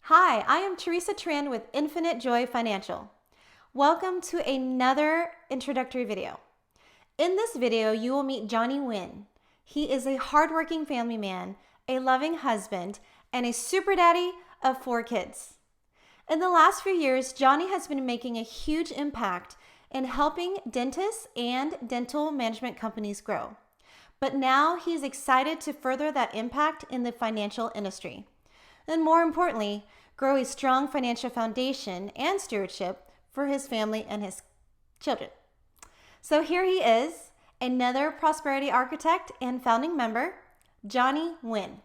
Hi, I am Teresa Tran with InfiniteJoy Financial. Welcome to another introductory video. In this video, you will meet Johnny Nguyen. He is a hardworking family man, a loving husband, and a super daddy of 4 kids. In the last few years, Johnny has been making a huge impact in helping dentists and dental management companies grow. But now he's excited to further that impact in the financial industry. And more importantly, grow a strong financial foundation and stewardship for his family and his children. So here he is, another prosperity architect and founding member, Johnny Nguyen.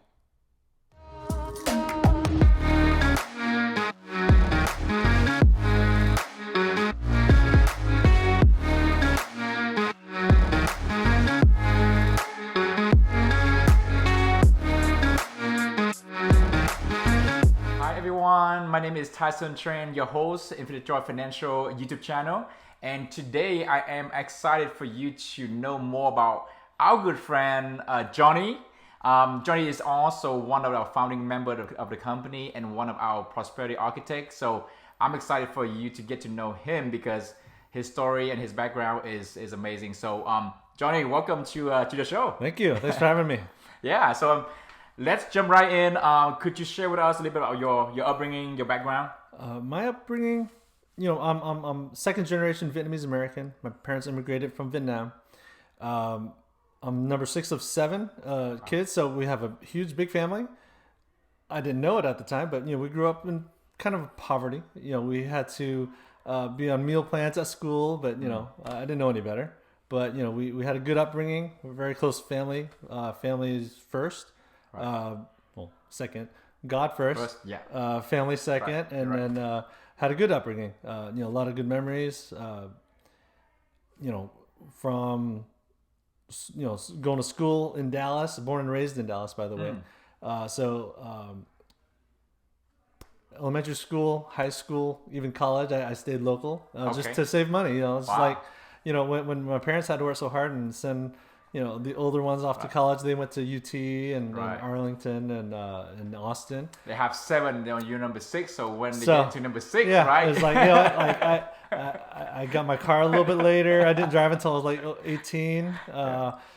My name is Tyson Tran, your host, InfiniteJoy Financial YouTube channel. And today I am excited for you to know more about our good friend, Johnny. Johnny is also one of our founding members of the company and one of our prosperity architects. So I'm excited for you to get to know him because his story and his background is amazing. So Johnny, welcome to the show. Thank you. Thanks for having me. Yeah, so let's jump right in. Could you share with us a little bit about your upbringing, your background? My upbringing, I'm second generation Vietnamese American. My parents immigrated from Vietnam. I'm number 6 of 7 kids, so we have a huge, big family. I didn't know it at the time, but we grew up in kind of poverty. We had to be on meal plans at school, but I didn't know any better. But we had a good upbringing. We're a very close family. Family is first. Right. Second. God first. Yeah. Family second, right. And then had a good upbringing. A lot of good memories. From going to school in Dallas. Born and raised in Dallas, by the way. Elementary school, high school, even college, I stayed local just to save money. It's like when my parents had to work so hard and send the older ones off to college, they went to UT and Arlington and Austin. They have 7, you're number 6. So when they get to number 6, right? It's like I got my car a little bit later. I didn't drive until I was like 18.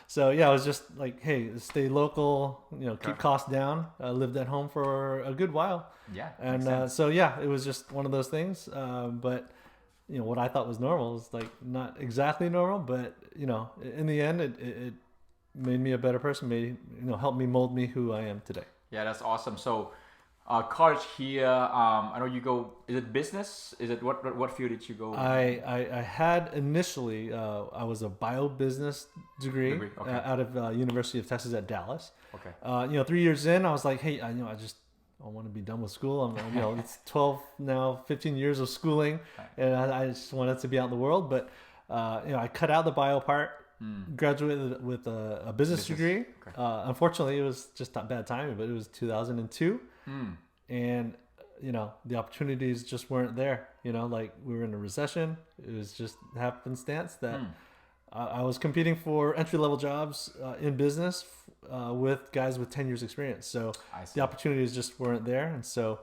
So yeah, I was just like, hey, stay local. Keep costs down. I lived at home for a good while. Yeah, and so yeah, it was just one of those things. But what I thought was normal is like not exactly normal, but in the end, it made me a better person. Made helped me mold me who I am today. Yeah, that's awesome. So, college here. I know you go. Is it business? Is it what field did you go? I had initially. I was a bio-business degree out of University of Texas at Dallas. Okay. 3 years in, I was like, hey, I want to be done with school. It's 12 now, 15 years of schooling, and I just wanted to be out in the world. But I cut out the bio part, graduated with a business degree. Okay. Unfortunately, it was just not bad timing, but it was 2002, and the opportunities just weren't there. Like we were in a recession. It was just happenstance that I was competing for entry-level jobs in business with guys with 10 years experience. So the opportunities just weren't there. And so,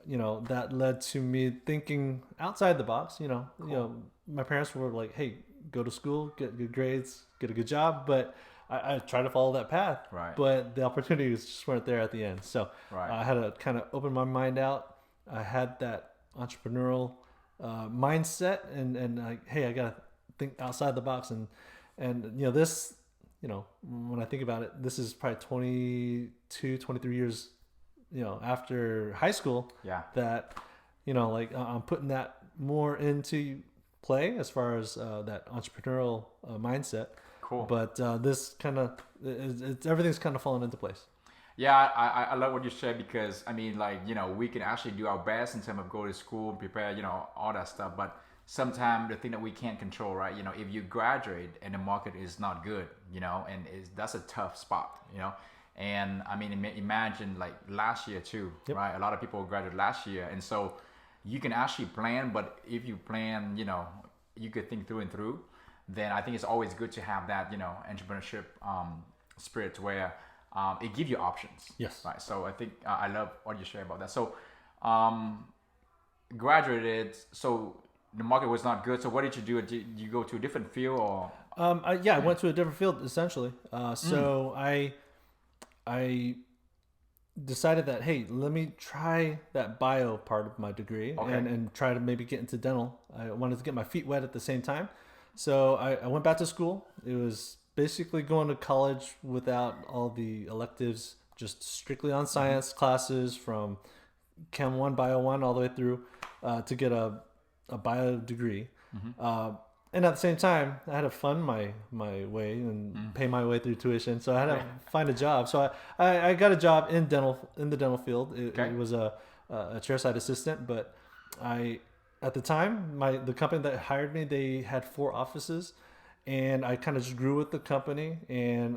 that led to me thinking outside the box. Cool. My parents were like, hey, go to school, get good grades, get a good job. But I tried to follow that path. Right. But the opportunities just weren't there at the end. So I had to kind of open my mind out. I had that entrepreneurial mindset and like, hey, I got to think outside the box. And this, when I think about it, this is probably 22, 23 years, after high school. Yeah. That, like I'm putting that more into play as far as that entrepreneurial mindset. Cool. But this kind of, everything's kind of fallen into place. Yeah, I love what you said because we can actually do our best in terms of go to school and prepare, all that stuff. But sometimes the thing that we can't control, right? If you graduate and the market is not good, and that's a tough spot, And imagine like last year too, right? A lot of people graduated last year, and so you can actually plan. But if you plan, you could think through and through. Then I think it's always good to have that, entrepreneurship spirit where it gives you options. Yes. Right. So I think I love what you share about that. So Um, graduated, so the market was not good. So what did you do? Did you go to a different field or? I went to a different field essentially. So I decided that, hey, let me try that bio part of my degree Okay. and try to maybe get into dental. I wanted to get my feet wet at the same time. So I went back to school. It was basically going to college without all the electives, just strictly on science classes from Chem 1, Bio 1, all the way through to get a bio degree. And at the same time, I had to fund my way and pay my way through tuition. So I had to find a job. So I got a job in the dental field. It was a chairside assistant, but at the time the company that hired me, they had 4 offices, and I kind of just grew with the company. And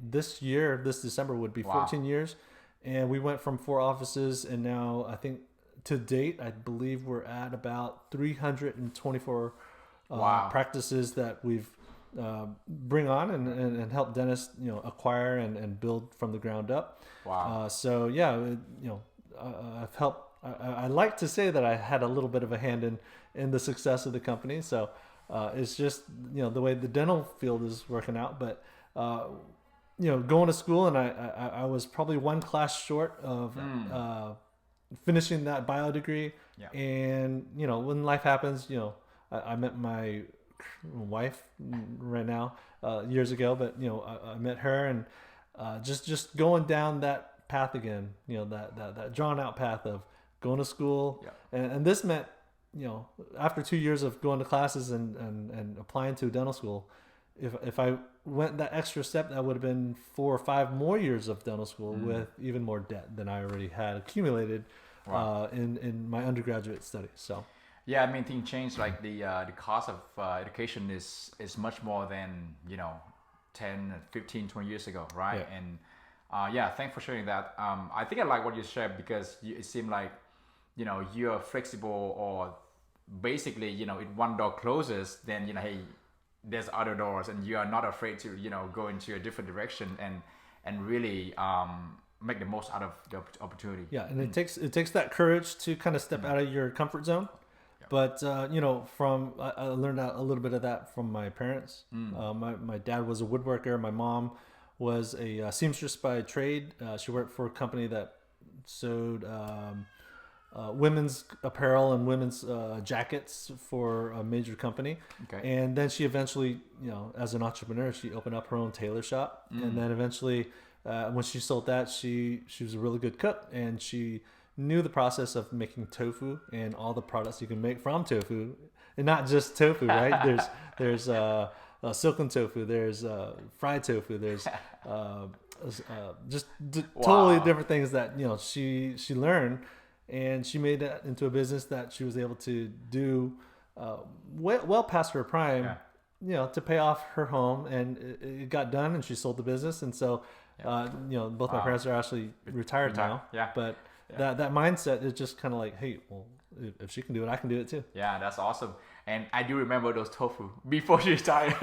this December would be 14 years, and we went from 4 offices, and now I think to date I believe we're at about 324 practices that we've bring on and help dentists acquire and build from the ground up. So yeah, I've helped. I like to say that I had a little bit of a hand in the success of the company. So it's just the way the dental field is working out. But going to school, and I was probably one class short of finishing that bio degree. And when life happens, I met my wife right now years ago, but I met her, and just going down that path again, that drawn out path of going to school. And this meant after 2 years of going to classes and applying to dental school, if I went that extra step, that would have been 4 or 5 more years of dental school with even more debt than I already had accumulated in my undergraduate studies. So yeah, I mean, things change. Like the cost of education is much more than 10, 15, 20 years ago, right? And thanks for sharing that. I think I like what you shared, because it seemed like you're flexible, or basically if one door closes, then hey, there's other doors, and you are not afraid to go into a different direction and really make the most out of the opportunity. Yeah, and it takes that courage to kind of step out of your comfort zone. But I learned a little bit of that from my parents. My dad was a woodworker. My mom was a seamstress by trade. She worked for a company that sewed women's apparel and women's jackets for a major company. And then she eventually, as an entrepreneur, she opened up her own tailor shop. And then eventually, when she sold that, she was a really good cook, and she knew the process of making tofu and all the products you can make from tofu, and not just tofu, right? There's silken tofu, there's fried tofu, there's totally different things that she learned, and she made that into a business that she was able to do well past her prime, to pay off her home, and it got done, and she sold the business. And so both my parents are actually retired now, but that mindset is just kind of like, hey, well, if she can do it, I can do it too. Yeah, that's awesome. And I do remember those tofu before she retired.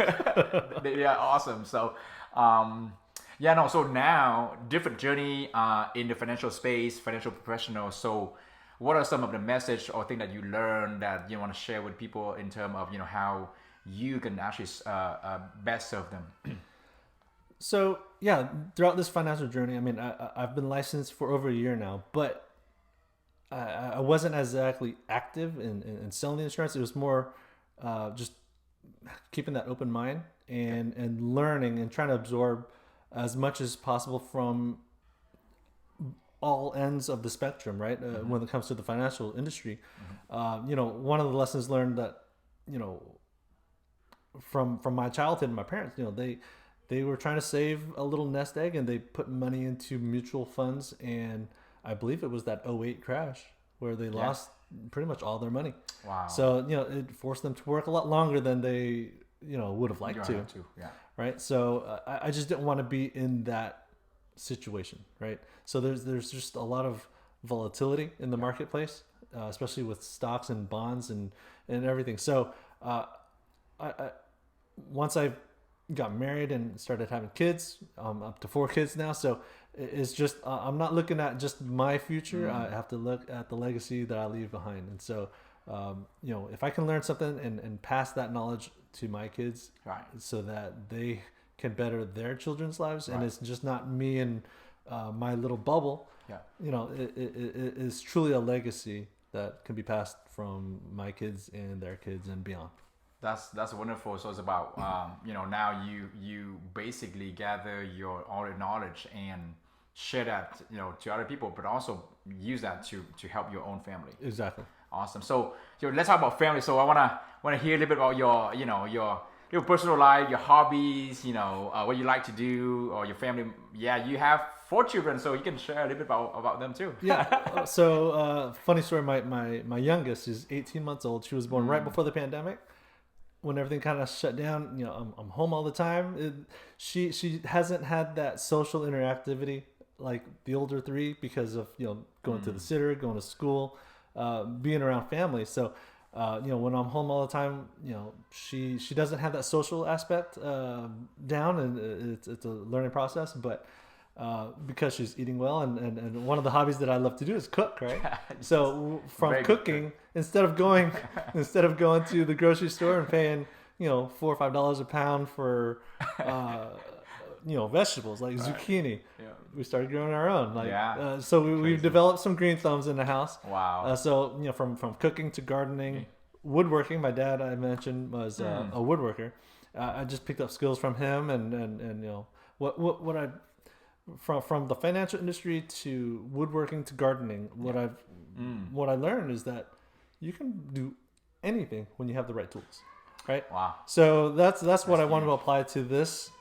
They are awesome. So, so now different journey in the financial space, financial professional. So, what are some of the message or thing that you learned that you want to share with people in terms of how you can actually best serve them? So yeah, throughout this financial journey, I mean, I've been licensed for over a year now, but I wasn't exactly active in selling the insurance. It was more just keeping that open mind and learning and trying to absorb as much as possible from all ends of the spectrum, right? When it comes to the financial industry. One of the lessons learned that, from my childhood and my parents, they were trying to save a little nest egg, and they put money into mutual funds. And I believe it was that '08 crash where they lost pretty much all their money. Wow. So, it forced them to work a lot longer than they, would have liked to. Right. So I just didn't want to be in that situation. Right. So there's just a lot of volatility in the marketplace, especially with stocks and bonds and everything. So once I got married and started having kids, up to 4 kids now. So it's just, I'm not looking at just my future. I have to look at the legacy that I leave behind. And so, if I can learn something and pass that knowledge to my kids, Right. so that they can better their children's lives, and Right. it's just not me and my little bubble. Yeah. It is truly a legacy that can be passed from my kids and their kids and beyond. That's wonderful. So it's about now you basically gather all the knowledge and share that to other people, but also use that to help your own family. Exactly. Awesome. So let's talk about family. So I wanna hear a little bit about your personal life, your hobbies, what you like to do, or your family. Yeah, you have 4 children, so you can share a little bit about them too. Yeah. So funny story. My youngest is 18 months old. She was born right before the pandemic, when everything kind of shut down. I'm home all the time. She hasn't had that social interactivity like the older 3 because of going to the sitter, going to school, being around family. So when I'm home all the time, she doesn't have that social aspect down, and it's a learning process. But because she's eating well, and one of the hobbies that I love to do is cook, right? So from Very good cooking, instead of going to the grocery store and paying $4 or $5 a pound for vegetables like zucchini, Yeah. we started growing our own. So we've Crazy. developed some green thumbs in the house. Wow. So from cooking to gardening, woodworking. My dad, I mentioned, was a woodworker. I just picked up skills from him, and what I from the financial industry to woodworking to gardening. What I learned is that you can do anything when you have the right tools, right? Wow. So that's what I want to huge. apply to this.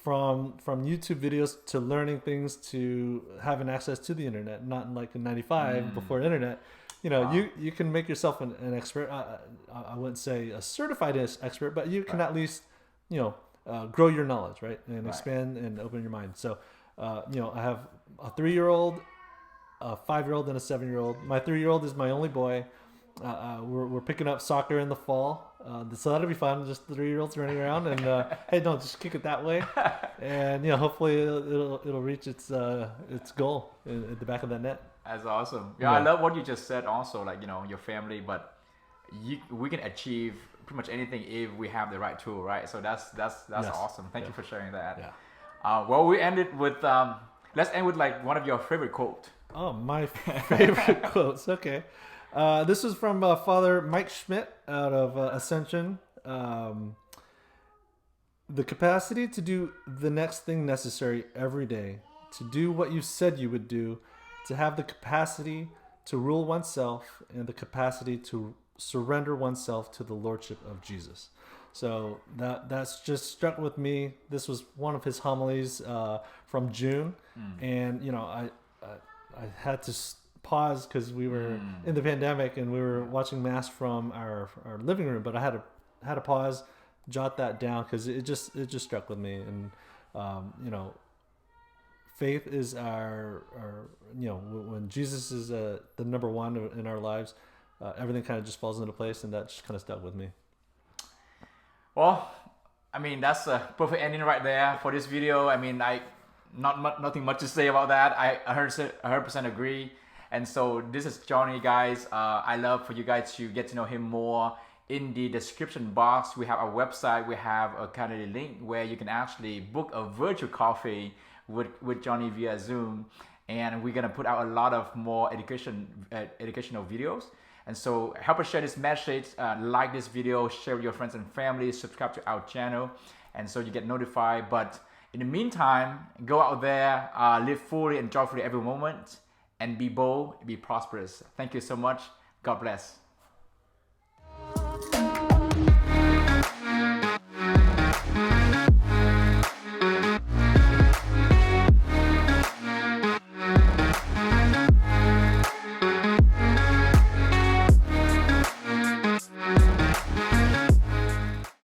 From YouTube videos to learning things to having access to the internet, not like in '95 before internet. Wow. You can make yourself an expert. I wouldn't say a certified expert, but you can at least grow your knowledge, right, and expand and open your mind. So I have a 3-year-old, a 5-year-old, and a 7-year-old. My 3-year-old is my only boy. We're picking up soccer in the fall, so that'll be fun. Just 3-year-olds running around, and hey, don't just kick it that way, and hopefully it'll reach its goal at the back of that net. That's awesome. Yeah, I love what you just said. Also, like your family, but we can achieve pretty much anything if we have the right tool, right? So that's Yes. awesome. Thank you for sharing that. Yeah. Well, we ended with let's end with like one of your favorite quote. Oh, my favorite quotes. Okay. This is from Father Mike Schmidt out of Ascension. The capacity to do the next thing necessary every day, to do what you said you would do, to have the capacity to rule oneself, and the capacity to surrender oneself to the Lordship of Jesus. So that's just struck with me. This was one of his homilies from June, and I had to pause because we were in the pandemic and we were watching mass from our living room. But I had to pause, jot that down because it just struck with me. And faith is our when Jesus is the number one in our lives, everything kind of just falls into place, and that just kind of stuck with me. Well, I mean that's a perfect ending right there for this video. I mean, nothing much to say about that. I 100% agree. And so this is Johnny, guys. I love for you guys to get to know him more. In the description box, we have our website. We have a kind of link where you can actually book a virtual coffee with Johnny via Zoom. And we're gonna put out a lot of more educational videos. And so help us share this message, like this video, share with your friends and family, subscribe to our channel, and so you get notified. But in the meantime, go out there, live fully and joyfully every moment, and be bold, be prosperous. Thank you so much. God bless.